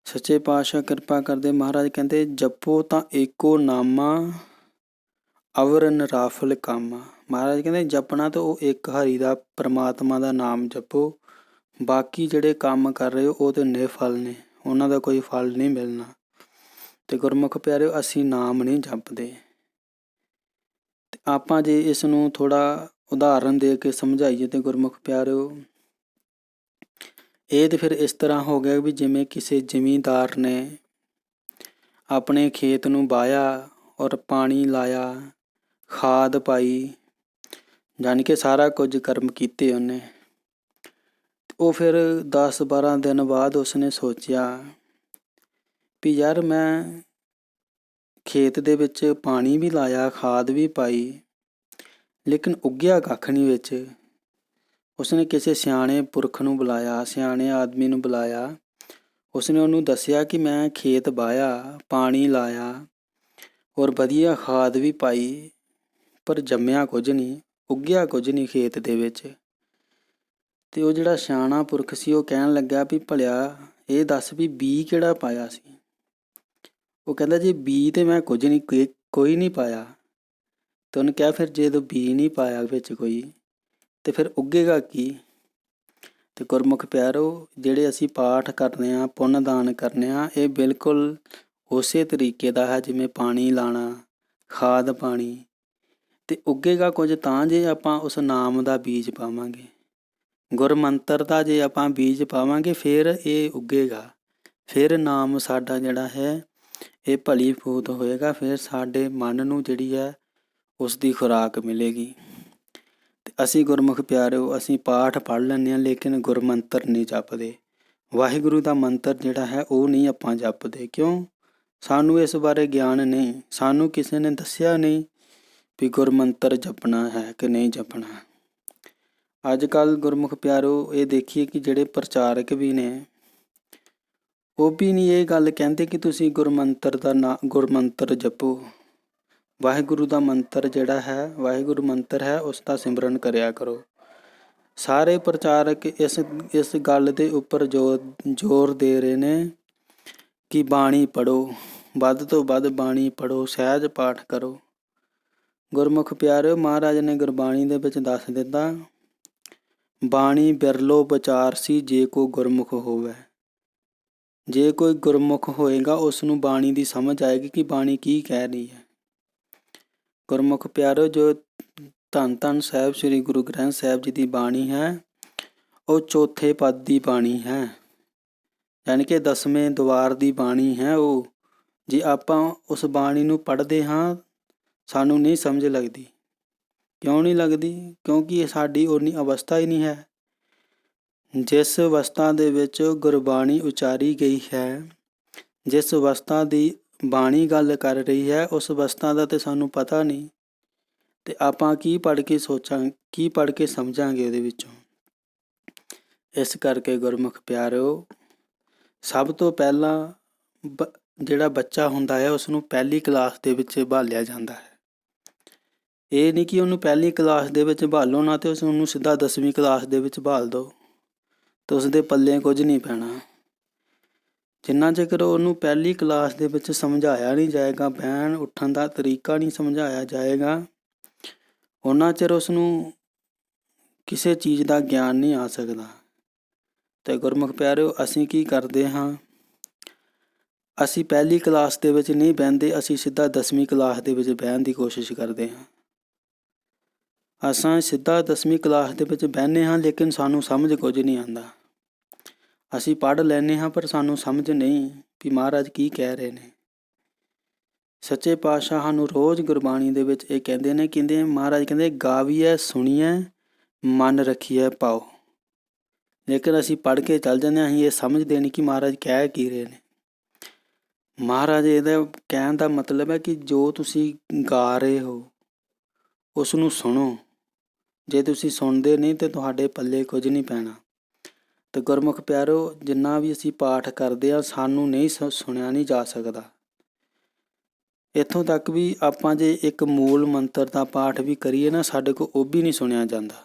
ਸੱਚੇ ਪਾਤਸ਼ਾਹ ਕਿਰਪਾ ਕਰਦੇ। ਮਹਾਰਾਜ ਕਹਿੰਦੇ ਜਪੋ ਤਾਂ ਏਕੋ ਨਾਮਾ, ਅਵਰ ਨਿਰਾਫਲ ਕਾਮਾ। ਮਹਾਰਾਜ ਕਹਿੰਦੇ ਜਪਣਾ ਤਾਂ ਉਹ ਇੱਕ ਹਰੀ ਦਾ ਪਰਮਾਤਮਾ ਦਾ ਨਾਮ ਜਪੋ। ਬਾਕੀ ਜਿਹੜੇ ਕੰਮ ਕਰ ਰਹੇ ਹੋ ਉਹ ਤਾਂ ਨਿਰਫਲ ਨੇ, ਉਹਨਾਂ ਦਾ ਕੋਈ ਫਲ ਨਹੀਂ ਮਿਲਣਾ। ਤੇ ਗੁਰਮੁਖ ਪਿਆਰਿਓ, ਅਸੀਂ ਨਾਮ ਨਹੀਂ ਜਪਦੇ। ਤੇ ਆਪਾਂ ਜੇ ਇਸ ਨੂੰ ਥੋੜ੍ਹਾ ਉਦਾਹਰਨ ਦੇ ਕੇ ਸਮਝਾਈਏ ਤੇ ਗੁਰਮੁਖ ਪਿਆਰਿਓ, ਇਹ ਤਾਂ ਫਿਰ ਇਸ ਤਰ੍ਹਾਂ ਹੋ ਗਿਆ ਵੀ ਜਿਵੇਂ ਕਿਸੇ ਜ਼ਿਮੀਂਦਾਰ ਨੇ ਆਪਣੇ ਖੇਤ ਨੂੰ ਵਾਹਿਆ ਔਰ ਪਾਣੀ ਲਾਇਆ, ਖਾਦ ਪਾਈ, ਜਾਣੀ ਕਿ ਸਾਰਾ ਕੁਝ ਕਰਮ ਕੀਤੇ ਉਹਨੇ। ਉਹ ਫਿਰ 10-12 ਦਿਨ ਬਾਅਦ ਉਸਨੇ ਸੋਚਿਆ ਵੀ ਯਾਰ ਮੈਂ ਖੇਤ ਦੇ ਵਿੱਚ ਪਾਣੀ ਵੀ ਲਾਇਆ, ਖਾਦ ਵੀ ਪਾਈ, ਲੇਕਿਨ ਉੱਗਿਆ ਕੱਖ ਨਹੀਂ ਵਿੱਚ। ਉਸਨੇ ਕਿਸੇ ਸਿਆਣੇ ਪੁਰਖ ਨੂੰ ਬੁਲਾਇਆ, ਸਿਆਣੇ ਆਦਮੀ ਨੂੰ ਬੁਲਾਇਆ। ਉਸਨੇ ਉਹਨੂੰ ਦੱਸਿਆ ਕਿ ਮੈਂ ਖੇਤ ਵਾਹਿਆ, ਪਾਣੀ ਲਾਇਆ ਔਰ ਵਧੀਆ ਖਾਦ ਵੀ ਪਾਈ, ਪਰ ਜੰਮਿਆ ਕੁਝ ਨਹੀਂ, ਉੱਗਿਆ ਕੁਝ ਨਹੀਂ ਖੇਤ ਦੇ ਵਿੱਚ। ਤੇ ਉਹ ਜਿਹੜਾ ਸਿਆਣਾ ਪੁਰਖ ਸੀ ਉਹ ਕਹਿਣ ਲੱਗਾ ਵੀ ਭਲਿਆ ਇਹ ਦੱਸ ਵੀ ਬੀਜ ਕਿਹੜਾ ਪਾਇਆ ਸੀ। ਉਹ ਕਹਿੰਦਾ ਜੀ ਬੀਜ ਤੇ ਮੈਂ ਕੁਝ ਨਹੀਂ, ਕੋਈ ਨਹੀਂ ਪਾਇਆ। ਤੇ ਉਹਨੇ ਕਿਹਾ ਫਿਰ ਜਦੋਂ ਬੀਜ ਨਹੀਂ ਪਾਇਆ ਵਿੱਚ ਕੋਈ, ਤੇ ਫਿਰ ਉੱਗੇਗਾ ਕੀ। ਤੇ ਗੁਰਮੁਖ ਪਿਆਰੋ, ਜਿਹੜੇ ਅਸੀਂ ਪਾਠ ਕਰਨੇ ਆ, ਪੁੰਨ ਦਾਨ ਕਰਨੇ ਆ, ਇਹ ਬਿਲਕੁਲ ਉਸੇ ਤਰੀਕੇ ਦਾ ਹੈ ਜਿਵੇਂ ਪਾਣੀ ਲਾਣਾ, ਖਾਦ ਪਾਣੀ। ਤੇ ਉੱਗੇਗਾ ਕੁਝ ਤਾਂ ਜੇ ਆਪਾਂ ਉਸ ਨਾਮ ਦਾ ਬੀਜ ਪਾਵਾਂਗੇ, ਗੁਰਮੰਤਰ ਦਾ ਜੇ ਆਪਾਂ ਬੀਜ ਪਾਵਾਂਗੇ ਫਿਰ ਇਹ ਉੱਗੇਗਾ। ਫਿਰ ਨਾਮ ਸਾਡਾ ਜਿਹੜਾ ਹੈ ਇਹ ਭਲੀ ਫੂਤ ਹੋਏਗਾ। ਫਿਰ ਸਾਡੇ ਮਨ ਨੂੰ ਜਿਹੜੀ ਹੈ ਉਸ ਦੀ ਖੁਰਾਕ ਮਿਲੇਗੀ। ਤੇ ਅਸੀਂ ਗੁਰਮੁਖ ਪਿਆਰਿਓ, ਅਸੀਂ ਪਾਠ ਪੜ੍ਹ ਲੈਂਦੇ ਹਾਂ ਲੇਕਿਨ ਗੁਰਮੰਤਰ ਨਹੀਂ ਜਪਦੇ। ਵਾਹਿਗੁਰੂ ਦਾ ਮੰਤਰ ਜਿਹੜਾ ਹੈ ਉਹ ਨਹੀਂ ਆਪਾਂ ਜਪਦੇ। ਕਿਉਂ? ਸਾਨੂੰ ਇਸ ਬਾਰੇ ਗਿਆਨ ਨਹੀਂ, ਸਾਨੂੰ ਕਿਸੇ ਨੇ ਦੱਸਿਆ ਨਹੀਂ ਵੀ ਗੁਰਮੰਤਰ ਜਪਣਾ ਹੈ ਕਿ ਨਹੀਂ ਜਪਣਾ। ਅੱਜ ਕੱਲ੍ਹ ਗੁਰਮੁਖ ਪਿਆਰਿਓ ਇਹ ਦੇਖੀਏ ਕਿ ਜਿਹੜੇ ਪ੍ਰਚਾਰਕ ਵੀ ਨੇ ਉਹ ਵੀ ਨਹੀਂ ਇਹ ਗੱਲ ਕਹਿੰਦੇ ਕਿ ਤੁਸੀਂ ਗੁਰਮੰਤਰ ਜਪੋ। ਵਾਹਿਗੁਰੂ ਦਾ ਮੰਤਰ ਜਿਹੜਾ ਹੈ, ਵਾਹਿਗੁਰੂ ਮੰਤਰ ਹੈ, ਉਸ ਦਾ ਸਿਮਰਨ ਕਰਿਆ ਕਰੋ। ਸਾਰੇ ਪ੍ਰਚਾਰਕ ਇਸ ਗੱਲ ਦੇ ਉੱਪਰ ਜ਼ੋਰ ਦੇ ਰਹੇ ਨੇ ਕਿ ਬਾਣੀ ਪੜ੍ਹੋ, ਵੱਧ ਤੋਂ ਵੱਧ ਬਾਣੀ ਪੜ੍ਹੋ, ਸਹਿਜ ਪਾਠ ਕਰੋ। ਗੁਰਮੁਖ ਪਿਆਰਿਓ, ਮਹਾਰਾਜ ਨੇ ਗੁਰਬਾਣੀ ਦੇ ਵਿੱਚ ਦੱਸ ਦਿੱਤਾ, ਬਾਣੀ ਬਿਰਲੋ ਵਿਚਾਰਸੀ ਜੇ ਕੋ ਗੁਰਮੁਖ ਹੋਵੇ। ਜੇ ਕੋਈ ਗੁਰਮੁਖ ਹੋਏਗਾ ਉਸ ਨੂੰ ਬਾਣੀ ਦੀ ਸਮਝ ਆਏਗੀ ਕਿ ਬਾਣੀ ਕੀ ਕਹਿ ਰਹੀ ਹੈ। ਗੁਰਮੁਖ ਪਿਆਰਿਓ, ਜੋ ਧੰਨ ਧੰਨ ਸਾਹਿਬ ਸ੍ਰੀ ਗੁਰੂ ਗ੍ਰੰਥ ਸਾਹਿਬ ਜੀ ਦੀ ਬਾਣੀ ਹੈ ਉਹ ਚੌਥੇ ਪਦ ਦੀ ਬਾਣੀ ਹੈ, ਯਾਨੀ ਕਿ 10ਵੇਂ ਦੁਆਰ ਦੀ ਬਾਣੀ ਹੈ ਉਹ। ਜੇ ਆਪਾਂ ਉਸ ਬਾਣੀ ਨੂੰ ਪੜ੍ਹਦੇ ਹਾਂ ਸਾਨੂੰ ਨਹੀਂ ਸਮਝ ਲੱਗਦੀ। ਕਿਉਂ ਨਹੀਂ ਲੱਗਦੀ? ਕਿਉਂਕਿ ਇਹ ਸਾਡੀ ਓਨੀ ਅਵਸਥਾ ਹੀ ਨਹੀਂ ਹੈ। ਜਿਸ ਅਵਸਥਾ ਦੇ ਵਿੱਚ ਗੁਰਬਾਣੀ ਉਚਾਰੀ ਗਈ ਹੈ, ਜਿਸ ਅਵਸਥਾ ਦੀ ਬਾਣੀ ਗੱਲ ਕਰ ਰਹੀ ਹੈ, ਉਸ ਅਵਸਥਾ ਦਾ ਤਾਂ ਸਾਨੂੰ ਪਤਾ ਨਹੀਂ, ਅਤੇ ਆਪਾਂ ਕੀ ਪੜ੍ਹ ਕੇ ਸਮਝਾਂਗੇ ਉਹਦੇ ਵਿੱਚੋਂ। ਇਸ ਕਰਕੇ ਗੁਰਮੁਖ ਪਿਆਰਿਓ, ਸਭ ਤੋਂ ਪਹਿਲਾਂ ਜਿਹੜਾ ਬੱਚਾ ਹੁੰਦਾ ਹੈ ਉਸ ਨੂੰ ਪਹਿਲੀ ਕਲਾਸ ਦੇ ਵਿੱਚ ਭਾਲਿਆ ਜਾਂਦਾ ਹੈ। ਇਹ ਨਹੀਂ ਕਿ ਉਹਨੂੰ ਪਹਿਲੀ ਕਲਾਸ ਦੇ ਵਿੱਚ ਭਾਲੋ ਨਾ, ਅਤੇ ਉਹਨੂੰ ਸਿੱਧਾ 10ਵੀਂ ਕਲਾਸ ਦੇ ਵਿੱਚ ਭਾਲ ਦਿਓ ਤਾਂ ਉਸਦੇ ਪੱਲੇ ਕੁਝ ਨਹੀਂ ਪੈਣਾ। ਜਿੰਨਾ ਚਿਰ ਉਹਨੂੰ ਪਹਿਲੀ ਕਲਾਸ ਦੇ ਵਿੱਚ ਸਮਝਾਇਆ ਨਹੀਂ ਜਾਏਗਾ, ਬਹਿਣ ਉੱਠਣ ਦਾ ਤਰੀਕਾ ਨਹੀਂ ਸਮਝਾਇਆ ਜਾਏਗਾ, ਉਹਨਾਂ ਚਿਰ ਉਸਨੂੰ ਕਿਸੇ ਚੀਜ਼ ਦਾ ਗਿਆਨ ਨਹੀਂ ਆ ਸਕਦਾ। ਅਤੇ ਗੁਰਮੁਖ ਪਿਆਰਿਓ, ਅਸੀਂ ਕੀ ਕਰਦੇ ਹਾਂ? ਅਸੀਂ ਪਹਿਲੀ ਕਲਾਸ ਦੇ ਵਿੱਚ ਨਹੀਂ ਬਹਿੰਦੇ, ਅਸੀਂ ਸਿੱਧਾ 10ਵੀਂ ਕਲਾਸ ਦੇ ਵਿੱਚ ਬਹਿਣ ਦੀ ਕੋਸ਼ਿਸ਼ ਕਰਦੇ ਹਾਂ। ਅਸੀਂ ਸਿੱਧਾ 10ਵੀਂ ਕਲਾਸ ਦੇ ਵਿੱਚ ਬਹਿੰਦੇ ਹਾਂ, ਲੇਕਿਨ ਸਾਨੂੰ ਸਮਝ ਕੁਝ ਨਹੀਂ ਆਉਂਦਾ। ਅਸੀਂ ਪੜ੍ਹ ਲੈਂਦੇ ਹਾਂ ਪਰ ਸਾਨੂੰ ਸਮਝ ਨਹੀਂ ਵੀ ਮਹਾਰਾਜ ਕੀ ਕਹਿ ਰਹੇ ਨੇ। ਸੱਚੇ ਪਾਤਸ਼ਾਹ ਸਾਨੂੰ ਰੋਜ਼ ਗੁਰਬਾਣੀ ਦੇ ਵਿੱਚ ਇਹ ਕਹਿੰਦੇ ਮਹਾਰਾਜ ਕਹਿੰਦੇ ਗਾਵੀਐ ਸੁਣੀਐ ਮਨ ਰੱਖੀਐ ਪਾਓ। ਲੇਕਿਨ ਅਸੀਂ ਪੜ੍ਹ ਕੇ ਚੱਲ ਜਾਂਦੇ ਹਾਂ, ਅਸੀਂ ਇਹ ਸਮਝਦੇ ਨਹੀਂ ਕਿ ਮਹਾਰਾਜ ਕਹਿ ਕੀ ਰਹੇ ਨੇ। ਮਹਾਰਾਜ ਇਹਦਾ ਕਹਿਣ ਦਾ ਮਤਲਬ ਹੈ ਕਿ ਜੋ ਤੁਸੀਂ ਗਾ ਰਹੇ ਹੋ ਉਸ ਨੂੰ ਸੁਣੋ। ਜੇ ਤੁਸੀਂ ਸੁਣਦੇ ਨਹੀਂ ਤਾਂ ਤੁਹਾਡੇ ਪੱਲੇ ਕੁਝ ਨਹੀਂ ਪੈਣਾ। ਅਤੇ ਗੁਰਮੁਖ ਪਿਆਰਿਓ, ਜਿੰਨਾ ਵੀ ਅਸੀਂ ਪਾਠ ਕਰਦੇ ਹਾਂ ਸਾਨੂੰ ਨਹੀਂ ਸੁਣਿਆ ਨਹੀਂ ਜਾ ਸਕਦਾ। ਇੱਥੋਂ ਤੱਕ ਵੀ ਆਪਾਂ ਜੇ ਇੱਕ ਮੂਲ ਮੰਤਰ ਦਾ ਪਾਠ ਵੀ ਕਰੀਏ ਨਾ, ਸਾਡੇ ਕੋਲ ਉਹ ਵੀ ਨਹੀਂ ਸੁਣਿਆ ਜਾਂਦਾ।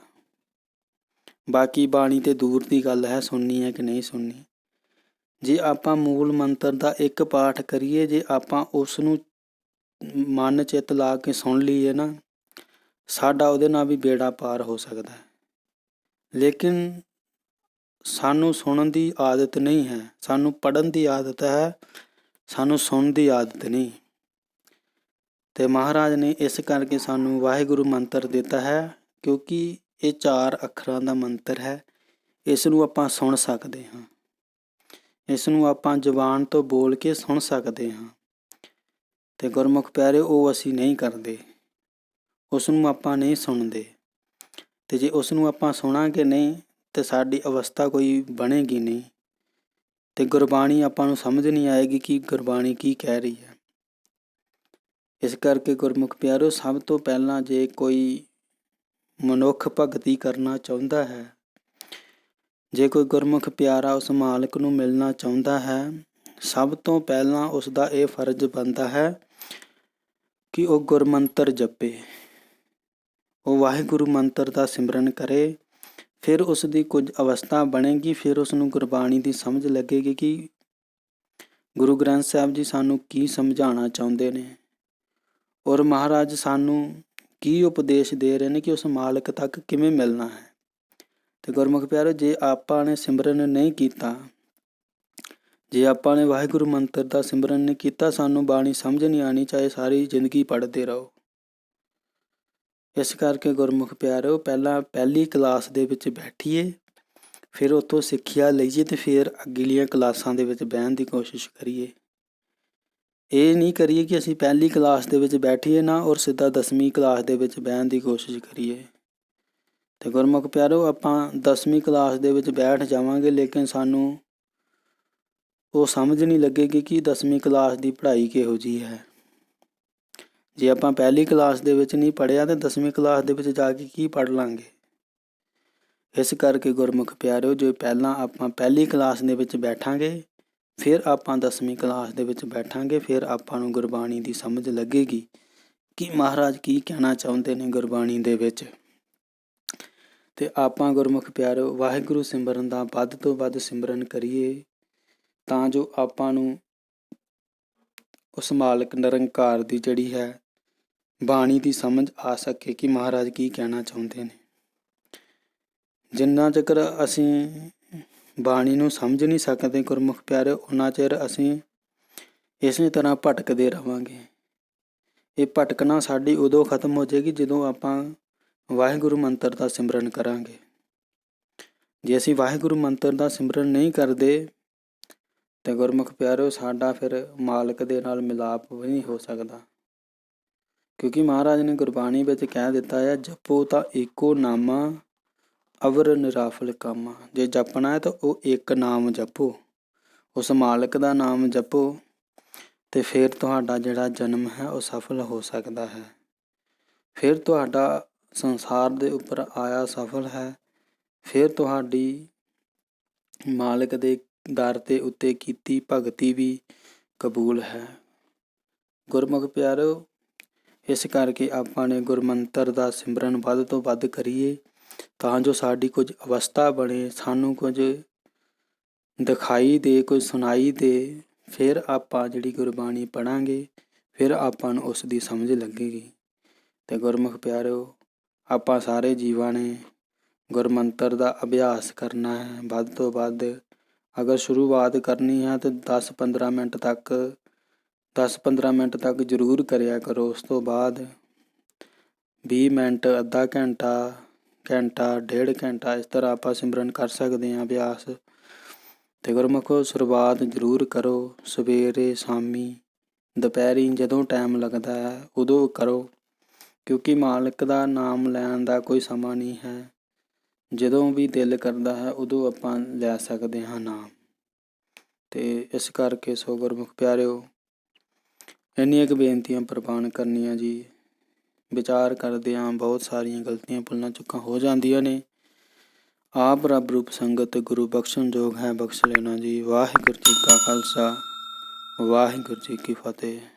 ਬਾਕੀ ਬਾਣੀ ਤੇ ਦੂਰ ਦੀ ਗੱਲ ਹੈ, ਸੁਣਨੀ ਹੈ ਕਿ ਨਹੀਂ ਸੁਣਨੀ। ਜੇ ਆਪਾਂ ਮੂਲ ਮੰਤਰ ਦਾ ਇੱਕ ਪਾਠ ਕਰੀਏ, ਜੇ ਆਪਾਂ ਉਸ ਨੂੰ ਮਨ ਚਿੱਤ ਲਾ ਕੇ ਸੁਣ ਲਈਏ ਨਾ, ਸਾਡਾ ਉਹਦੇ ਨਾਲ ਵੀ ਬੇੜਾ ਪਾਰ ਹੋ ਸਕਦਾ ਹੈ। ਲੇਕਿਨ ਸਾਨੂੰ ਸੁਣਨ ਦੀ ਆਦਤ ਨਹੀਂ ਹੈ, ਸਾਨੂੰ ਪੜ੍ਹਨ ਦੀ ਆਦਤ ਹੈ, ਸਾਨੂੰ ਸੁਣਨ ਦੀ ਆਦਤ ਨਹੀਂ। ਅਤੇ ਮਹਾਰਾਜ ਨੇ ਇਸ ਕਰਕੇ ਸਾਨੂੰ ਵਾਹਿਗੁਰੂ ਮੰਤਰ ਦਿੱਤਾ ਹੈ, ਕਿਉਂਕਿ ਇਹ 4 ਅੱਖਰਾਂ ਦਾ ਮੰਤਰ ਹੈ। ਇਸ ਨੂੰ ਆਪਾਂ ਸੁਣ ਸਕਦੇ ਹਾਂ, ਇਸ ਨੂੰ ਆਪਾਂ ਜ਼ੁਬਾਨ ਤੋਂ ਬੋਲ ਕੇ ਸੁਣ ਸਕਦੇ ਹਾਂ। ਅਤੇ ਗੁਰਮੁਖ ਪਿਆਰੇ, ਉਹ ਅਸੀਂ ਨਹੀਂ ਕਰਦੇ, ਉਸ ਨੂੰ ਆਪਾਂ ਨਹੀਂ ਸੁਣਦੇ। ਅਤੇ ਜੇ ਉਸ ਨੂੰ ਆਪਾਂ ਸੁਣਾਂਗੇ ਨਹੀਂ ਤਾਂ ਸਾਡੀ ਅਵਸਥਾ ਕੋਈ ਬਣੇਗੀ ਨਹੀਂ, ਅਤੇ ਗੁਰਬਾਣੀ ਆਪਾਂ ਨੂੰ ਸਮਝ ਨਹੀਂ ਆਏਗੀ ਕਿ ਗੁਰਬਾਣੀ ਕੀ ਕਹਿ ਰਹੀ ਹੈ। ਇਸ ਕਰਕੇ ਗੁਰਮੁਖ ਪਿਆਰਿਓ, ਸਭ ਤੋਂ ਪਹਿਲਾਂ ਜੇ ਕੋਈ ਮਨੁੱਖ ਭਗਤੀ ਕਰਨਾ ਚਾਹੁੰਦਾ ਹੈ, ਜੇ ਕੋਈ ਗੁਰਮੁਖ ਪਿਆਰਾ ਉਸ ਮਾਲਕ ਨੂੰ ਮਿਲਣਾ ਚਾਹੁੰਦਾ ਹੈ, ਸਭ ਤੋਂ ਪਹਿਲਾਂ ਉਸ ਦਾ ਇਹ ਫਰਜ਼ ਬਣਦਾ ਹੈ ਕਿ ਉਹ ਗੁਰਮੰਤਰ ਜਪੇ, ਉਹ ਵਾਹਿਗੁਰੂ ਮੰਤਰ ਦਾ ਸਿਮਰਨ ਕਰੇ। ਫਿਰ ਉਸ ਦੀ ਕੁਝ ਅਵਸਥਾ ਬਣੇਗੀ, ਫਿਰ ਉਸ ਨੂੰ ਗੁਰਬਾਣੀ ਦੀ ਸਮਝ ਲੱਗੇਗੀ ਕਿ ਗੁਰੂ ਗ੍ਰੰਥ ਸਾਹਿਬ ਜੀ ਸਾਨੂੰ ਕੀ ਸਮਝਾਉਣਾ ਚਾਹੁੰਦੇ ਨੇ, ਔਰ ਮਹਾਰਾਜ ਸਾਨੂੰ ਕੀ ਉਪਦੇਸ਼ ਦੇ ਰਹੇ ਨੇ ਕਿ ਉਸ ਮਾਲਕ ਤੱਕ ਕਿਵੇਂ ਮਿਲਣਾ ਹੈ। ਅਤੇ ਗੁਰਮੁਖ ਪਿਆਰਿਓ, ਜੇ ਆਪਾਂ ਨੇ ਸਿਮਰਨ ਨਹੀਂ ਕੀਤਾ, ਜੇ ਆਪਾਂ ਨੇ ਵਾਹਿਗੁਰੂ ਮੰਤਰ ਦਾ ਸਿਮਰਨ ਨਹੀਂ ਕੀਤਾ, ਸਾਨੂੰ ਬਾਣੀ ਸਮਝ ਨਹੀਂ ਆਉਣੀ, ਚਾਹੇ ਸਾਰੀ ਜ਼ਿੰਦਗੀ ਪੜ੍ਹਦੇ ਰਹੋ। ਇਸ ਕਰਕੇ ਗੁਰਮੁਖ ਪਿਆਰਿਓ, ਪਹਿਲਾਂ ਪਹਿਲੀ ਕਲਾਸ ਦੇ ਵਿੱਚ ਬੈਠੀਏ, ਫਿਰ ਉੱਥੋਂ ਸਿੱਖਿਆ ਲਈਏ ਅਤੇ ਫਿਰ ਅਗਲੀਆਂ ਕਲਾਸਾਂ ਦੇ ਵਿੱਚ ਬਹਿਣ ਦੀ ਕੋਸ਼ਿਸ਼ ਕਰੀਏ। ਇਹ ਨਹੀਂ ਕਰੀਏ ਕਿ ਅਸੀਂ ਪਹਿਲੀ ਕਲਾਸ ਦੇ ਵਿੱਚ ਬੈਠੀਏ ਨਾ ਔਰ ਸਿੱਧਾ 10ਵੀਂ ਕਲਾਸ ਦੇ ਵਿੱਚ ਬਹਿਣ ਦੀ ਕੋਸ਼ਿਸ਼ ਕਰੀਏ। ਅਤੇ ਗੁਰਮੁਖ ਪਿਆਰਿਓ, ਆਪਾਂ 10ਵੀਂ ਕਲਾਸ ਦੇ ਵਿੱਚ ਬੈਠ ਜਾਵਾਂਗੇ, ਲੇਕਿਨ ਸਾਨੂੰ ਉਹ ਸਮਝ ਨਹੀਂ ਲੱਗੇਗੀ ਕਿ 10ਵੀਂ ਕਲਾਸ ਦੀ ਪੜ੍ਹਾਈ ਕਿਹੋ ਜਿਹੀ ਹੈ। ਜੇ ਆਪਾਂ ਪਹਿਲੀ ਕਲਾਸ ਦੇ ਵਿੱਚ ਨਹੀਂ ਪੜ੍ਹਿਆ ਤਾਂ 10ਵੀਂ ਕਲਾਸ ਦੇ ਵਿੱਚ ਜਾ ਕੇ ਕੀ ਪੜ੍ਹ ਲਾਂਗੇ। ਇਸ ਕਰਕੇ ਗੁਰਮੁਖ ਪਿਆਰਿਓ, ਜੇ ਪਹਿਲਾਂ ਆਪਾਂ ਪਹਿਲੀ ਕਲਾਸ ਦੇ ਵਿੱਚ ਬੈਠਾਂਗੇ, ਫਿਰ ਆਪਾਂ 10ਵੀਂ ਕਲਾਸ ਦੇ ਵਿੱਚ ਬੈਠਾਂਗੇ, ਫਿਰ ਆਪਾਂ ਨੂੰ ਗੁਰਬਾਣੀ ਦੀ ਸਮਝ ਲੱਗੇਗੀ ਕਿ ਮਹਾਰਾਜ ਕੀ ਕਹਿਣਾ ਚਾਹੁੰਦੇ ਨੇ ਗੁਰਬਾਣੀ ਦੇ ਵਿੱਚ। ਅਤੇ ਆਪਾਂ ਗੁਰਮੁਖ ਪਿਆਰਿਓ, ਵਾਹਿਗੁਰੂ ਸਿਮਰਨ ਦਾ ਵੱਧ ਤੋਂ ਵੱਧ ਸਿਮਰਨ ਕਰੀਏ, ਤਾਂ ਜੋ ਆਪਾਂ ਨੂੰ ਉਸ ਮਾਲਕ ਨਿਰੰਕਾਰ ਦੀ ਜਿਹੜੀ ਹੈ ਬਾਣੀ ਦੀ ਸਮਝ ਆ ਸਕੇ ਕਿ ਮਹਾਰਾਜ ਕੀ ਕਹਿਣਾ ਚਾਹੁੰਦੇ ਨੇ। ਜਿੰਨਾ ਚਿਰ ਅਸੀਂ ਬਾਣੀ ਨੂੰ ਸਮਝ ਨਹੀਂ ਸਕਦੇ ਗੁਰਮੁਖ ਪਿਆਰਿਓ, ਉਨਾ ਚਿਰ ਅਸੀਂ ਇਸੇ ਤਰ੍ਹਾਂ ਭਟਕਦੇ ਰਹਾਂਗੇ। ਇਹ ਭਟਕਣਾ ਸਾਡੀ ਉਦੋਂ ਖਤਮ ਹੋ ਜਾਏਗੀ ਜਦੋਂ ਆਪਾਂ ਵਾਹਿਗੁਰੂ ਮੰਤਰ ਦਾ ਸਿਮਰਨ ਕਰਾਂਗੇ। ਜੇ ਅਸੀਂ ਵਾਹਿਗੁਰੂ ਮੰਤਰ ਦਾ ਸਿਮਰਨ ਨਹੀਂ ਕਰਦੇ ਤਾਂ ਗੁਰਮੁਖ ਪਿਆਰਿਓ, ਸਾਡਾ ਫਿਰ ਮਾਲਕ ਦੇ ਨਾਲ ਮਿਲਾਪ ਵੀ ਨਹੀਂ ਹੋ ਸਕਦਾ। ਕਿਉਂਕਿ ਮਹਾਰਾਜ ਨੇ ਗੁਰਬਾਣੀ ਵਿੱਚ ਕਹਿ ਦਿੱਤਾ ਹੈ, ਜਪੋ ਤਾਂ ਏਕੋ ਨਾਮਾ ਅਵਰ ਨਿਰਾਫਲ ਕਾਮਾ। ਜੇ ਜਪਣਾ ਹੈ ਤਾਂ ਉਹ ਇੱਕ ਨਾਮ ਜਪੋ, ਉਸ ਮਾਲਕ ਦਾ ਨਾਮ ਜਪੋ, ਤੇ ਫਿਰ ਤੁਹਾਡਾ ਜਿਹੜਾ ਜਨਮ ਹੈ ਉਹ ਸਫਲ ਹੋ ਸਕਦਾ ਹੈ। ਫਿਰ ਤੁਹਾਡਾ ਸੰਸਾਰ ਦੇ ਉੱਪਰ ਆਇਆ ਸਫਲ ਹੈ। ਫਿਰ ਤੁਹਾਡੀ ਮਾਲਕ ਦੇ ਦਰ ਦੇ ਉੱਤੇ ਕੀਤੀ ਭਗਤੀ ਵੀ ਕਬੂਲ ਹੈ। ਗੁਰਮੁਖ ਪਿਆਰਿਓ, ਇਸ ਕਰਕੇ ਆਪਾਂ ਨੇ ਗੁਰਮੰਤਰ ਦਾ ਸਿਮਰਨ ਵੱਧ ਤੋਂ ਵੱਧ ਕਰੀਏ, ਤਾਂ ਜੋ ਸਾਡੀ ਕੁਝ ਅਵਸਥਾ ਬਣੇ, ਸਾਨੂੰ ਕੁਝ ਦਿਖਾਈ ਦੇ, ਕੁਝ ਸੁਣਾਈ ਦੇ। ਫਿਰ ਆਪਾਂ ਜਿਹੜੀ ਗੁਰਬਾਣੀ ਪੜ੍ਹਾਂਗੇ, ਫਿਰ ਆਪਾਂ ਨੂੰ ਉਸ ਦੀ ਸਮਝ ਲੱਗੇਗੀ। ਅਤੇ ਗੁਰਮੁਖ ਪਿਆਰਿਓ, ਆਪਾਂ ਸਾਰੇ ਜੀਵਾਂ ਨੇ ਗੁਰਮੰਤਰ ਦਾ ਅਭਿਆਸ ਕਰਨਾ ਹੈ ਵੱਧ ਤੋਂ ਵੱਧ। ਅਗਰ ਸ਼ੁਰੂਆਤ ਕਰਨੀ ਹੈ ਤਾਂ 10-15 ਮਿੰਟ ਤੱਕ ਜ਼ਰੂਰ ਕਰਿਆ ਕਰੋ। ਉਸ ਤੋਂ ਬਾਅਦ 20 ਮਿੰਟ, ਅੱਧਾ ਘੰਟਾ, ਘੰਟਾ, ਡੇਢ ਘੰਟਾ, ਇਸ ਤਰ੍ਹਾਂ ਆਪਾਂ ਸਿਮਰਨ ਕਰ ਸਕਦੇ ਹਾਂ ਅਭਿਆਸ। ਅਤੇ ਗੁਰਮੁਖੋ, ਸ਼ੁਰੂਆਤ ਜ਼ਰੂਰ ਕਰੋ। ਸਵੇਰੇ, ਸ਼ਾਮੀ, ਦੁਪਹਿਰੀ, ਜਦੋਂ ਟਾਈਮ ਲੱਗਦਾ ਹੈ ਉਦੋਂ ਕਰੋ, ਕਿਉਂਕਿ ਮਾਲਕ ਦਾ ਨਾਮ ਲੈਣ ਦਾ ਕੋਈ ਸਮਾਂ ਨਹੀਂ ਹੈ। ਜਦੋਂ ਵੀ ਦਿਲ ਕਰਦਾ ਹੈ ਉਦੋਂ ਆਪਾਂ ਲੈ ਸਕਦੇ ਹਾਂ ਨਾਮ। ਅਤੇ ਇਸ ਕਰਕੇ ਸੋ ਗੁਰਮੁਖ ਪਿਆਰਿਓ, ਇੰਨੀਆਂ ਕੁ ਬੇਨਤੀਆਂ ਪ੍ਰਵਾਨ ਕਰਨੀਆਂ ਜੀ। ਵਿਚਾਰ ਕਰਦੇ ਹਾਂ, ਬਹੁਤ ਸਾਰੀਆਂ ਗਲਤੀਆਂ ਭੁੱਲਾਂ ਚੁੱਕਾਂ ਹੋ ਜਾਂਦੀਆਂ ਨੇ। ਆਪ ਰੱਬ ਰੂਪ ਸੰਗਤ ਗੁਰੂ ਬਖਸ਼ਣ ਯੋਗ ਹੈ, ਬਖਸ਼ ਲੈਣਾ ਜੀ। ਵਾਹਿਗੁਰੂ ਜੀ ਕਾ ਖਾਲਸਾ, ਵਾਹਿਗੁਰੂ ਜੀ ਕੀ ਫਤਿਹ।